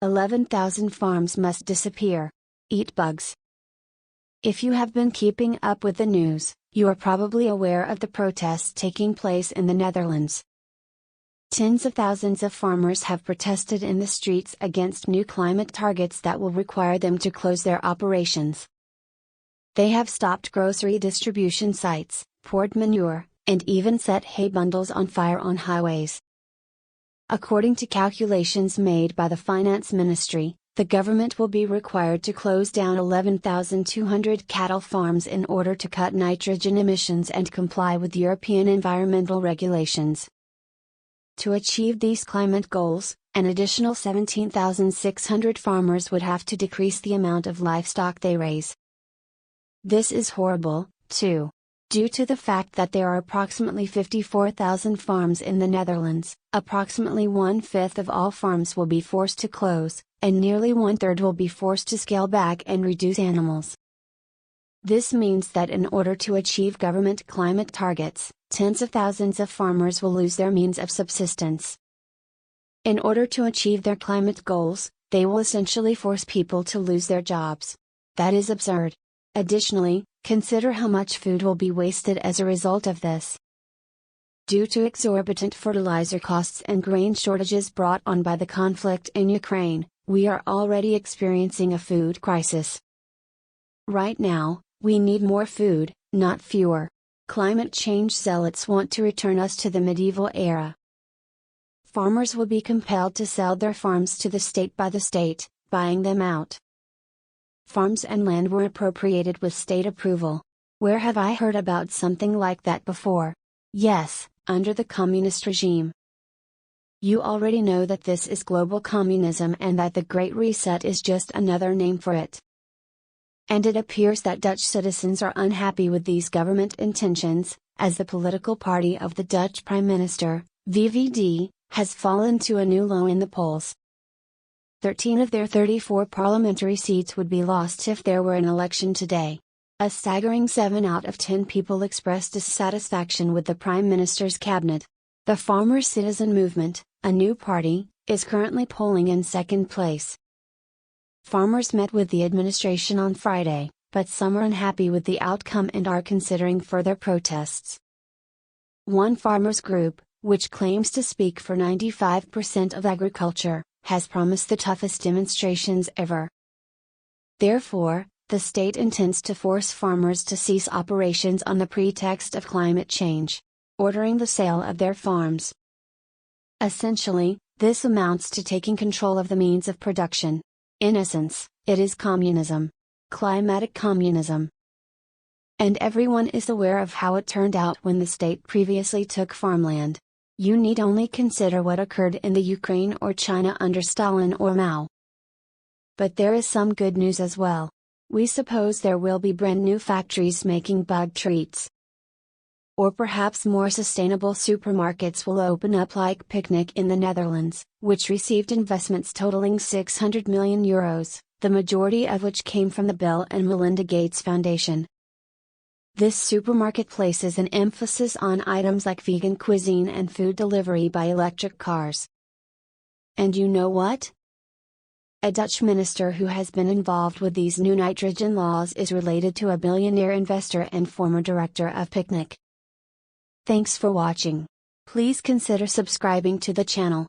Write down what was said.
11,000 farms must disappear. Eat bugs. If you have been keeping up with the news, you are probably aware of the protests taking place in the Netherlands. Tens of thousands of farmers have protested in the streets against new climate targets that will require them to close their operations. They have stopped grocery distribution sites, poured manure, and even set hay bundles on fire on highways. According to calculations made by the Finance Ministry, the government will be required to close down 11,200 cattle farms in order to cut nitrogen emissions and comply with European environmental regulations. To achieve these climate goals, an additional 17,600 farmers would have to decrease the amount of livestock they raise. This is horrible, too. Due to the fact that there are approximately 54,000 farms in the Netherlands, approximately 1/5 of all farms will be forced to close, and nearly 1/3 will be forced to scale back and reduce animals. This means that in order to achieve government climate targets, tens of thousands of farmers will lose their means of subsistence. In order to achieve their climate goals, they will essentially force people to lose their jobs. That is absurd. Additionally, consider how much food will be wasted as a result of this. Due to exorbitant fertilizer costs and grain shortages brought on by the conflict in Ukraine, we are already experiencing a food crisis. Right now, we need more food, not fewer. Climate change zealots want to return us to the medieval era. Farmers will be compelled to sell their farms to the state by the state, buying them out. Farms and land were appropriated with state approval. Where have I heard about something like that before? Yes, under the communist regime. You already know that this is global communism and that the Great Reset is just another name for it. And it appears that Dutch citizens are unhappy with these government intentions, as the political party of the Dutch Prime Minister, VVD, has fallen to a new low in the polls. 13 of their 34 parliamentary seats would be lost if there were an election today. A staggering 7 out of 10 people expressed dissatisfaction with the Prime Minister's cabinet. The Farmer Citizen Movement, a new party, is currently polling in second place. Farmers met with the administration on Friday, but some are unhappy with the outcome and are considering further protests. One farmers group, which claims to speak for 95% of agriculture, has promised the toughest demonstrations ever. Therefore, the state intends to force farmers to cease operations on the pretext of climate change, ordering the sale of their farms. Essentially, this amounts to taking control of the means of production. In essence, it is communism. Climatic communism. And everyone is aware of how it turned out when the state previously took farmland. You need only consider what occurred in the Ukraine or China under Stalin or Mao. But there is some good news as well. We suppose there will be brand new factories making bug treats. Or perhaps more sustainable supermarkets will open up like Picnic in the Netherlands, which received investments totaling €600 million, the majority of which came from the Bill and Melinda Gates Foundation. This supermarket places an emphasis on items like vegan cuisine and food delivery by electric cars. And you know what? A Dutch minister who has been involved with these new nitrogen laws is related to a billionaire investor and former director of Picnic. Thanks for watching. Please consider subscribing to the channel.